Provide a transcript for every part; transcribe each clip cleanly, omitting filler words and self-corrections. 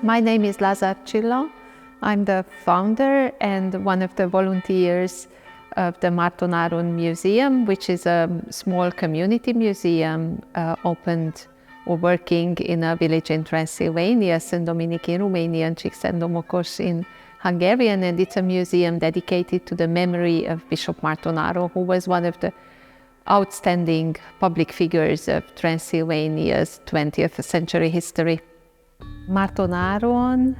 My name is Lazar. I'm the founder and one of the volunteers of the Márton Áron Museum, which is a small community museum opened or working in a village in Transylvania, Szent Dominik in Romanian, Csíkszent Domokos in Hungarian, and it's a museum dedicated to the memory of Bishop Márton Áron, who was one of the outstanding public figures of Transylvania's 20th century history. Márton Áron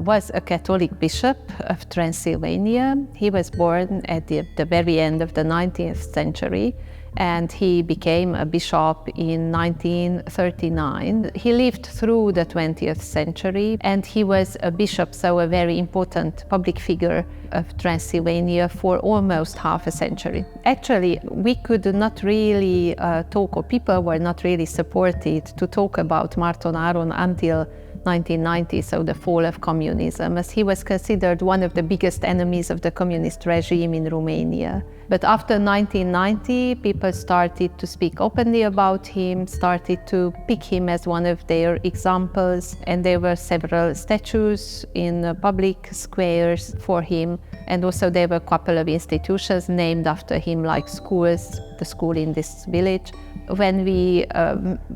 was a Catholic bishop of Transylvania. He was born at the very end of the 19th century, and he became a bishop in 1939. He lived through the 20th century, and he was a bishop, so a very important public figure of Transylvania for almost half a century. Actually, we could not really talk, or people were not really supported to talk about Márton Áron until 1990, so the fall of communism, as he was considered one of the biggest enemies of the communist regime in Romania. But after 1990, people started to speak openly about him, started to pick him as one of their examples, and there were several statues in public squares for him, and also there were a couple of institutions named after him, like schools, the school in this village. When we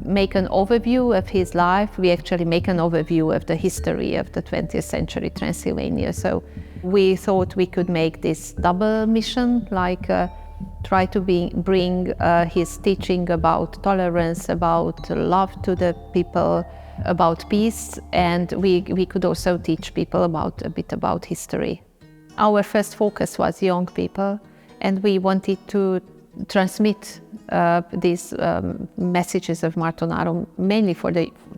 make an overview of his life, we actually make an overview of the history of the 20th century Transylvania. So we thought we could make this double mission, like try to bring his teaching about tolerance, about love to the people, about peace, and we could also teach people a bit about history. Our first focus was young people, and we wanted to transmit these messages of Márton Áron mainly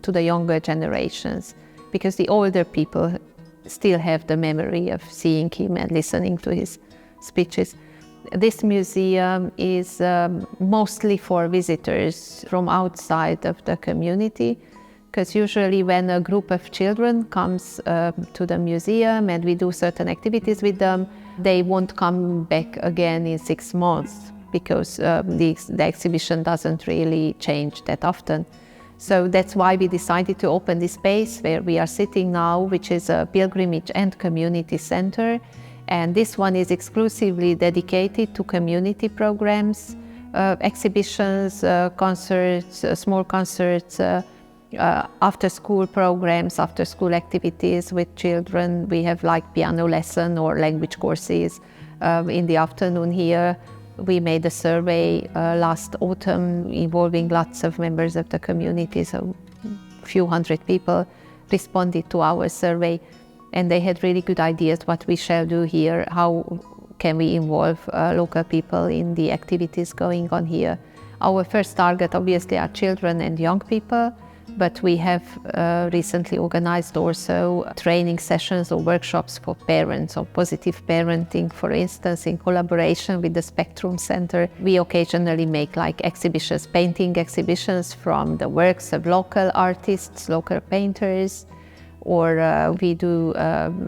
to the younger generations, because the older people still have the memory of seeing him and listening to his speeches. This museum is mostly for visitors from outside of the community, because usually when a group of children comes to the museum and we do certain activities with them, they won't come back again in 6 months, because the exhibition doesn't really change that often. So that's why we decided to open this space where we are sitting now, which is a pilgrimage and community center. And this one is exclusively dedicated to community programs, exhibitions, concerts, small concerts, after-school programs, after-school activities with children. We have like piano lesson or language courses in the afternoon here. We made a survey last autumn involving lots of members of the community, so a few hundred people responded to our survey, and they had really good ideas what we shall do here, how can we involve local people in the activities going on here. Our first target obviously are children and young people, but we have recently organized also training sessions or workshops for parents on positive parenting, for instance, in collaboration with the Spectrum Center. We occasionally make like exhibitions, painting exhibitions from the works of local artists, local painters, or we do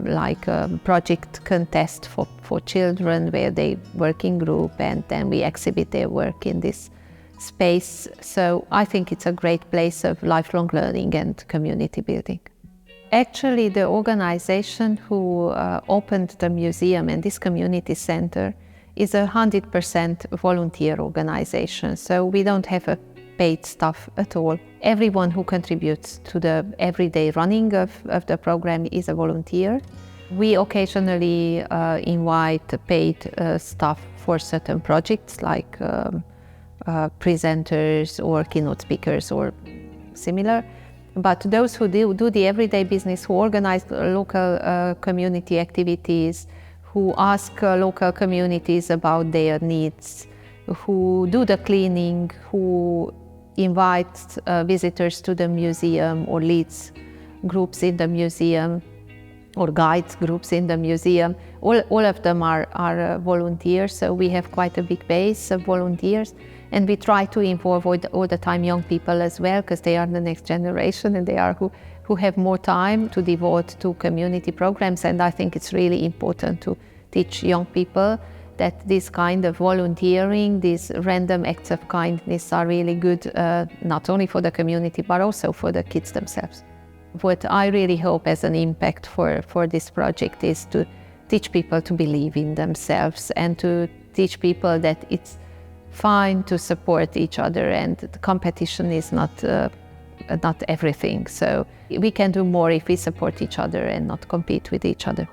like a project contest for children where they work in group and then we exhibit their work in this space. So I think it's a great place of lifelong learning and community building. Actually, the organization who opened the museum and this community center is a 100% volunteer organization. So we don't have a paid staff at all. Everyone who contributes to the everyday running of the program is a volunteer. We occasionally invite paid staff for certain projects, like presenters or keynote speakers or similar. But those who do the everyday business, who organize local community activities, who ask local communities about their needs, who do the cleaning, who invite visitors to the museum or leads groups in the museum or guides groups in the museum, all of them are volunteers. So we have quite a big base of volunteers. And we try to involve all the time young people as well, because they are the next generation and they are who have more time to devote to community programs. And I think it's really important to teach young people that this kind of volunteering, these random acts of kindness are really good, not only for the community, but also for the kids themselves. What I really hope as an impact for this project is to teach people to believe in themselves and to teach people that it's fine to support each other, and the competition is not everything. So we can do more if we support each other and not compete with each other.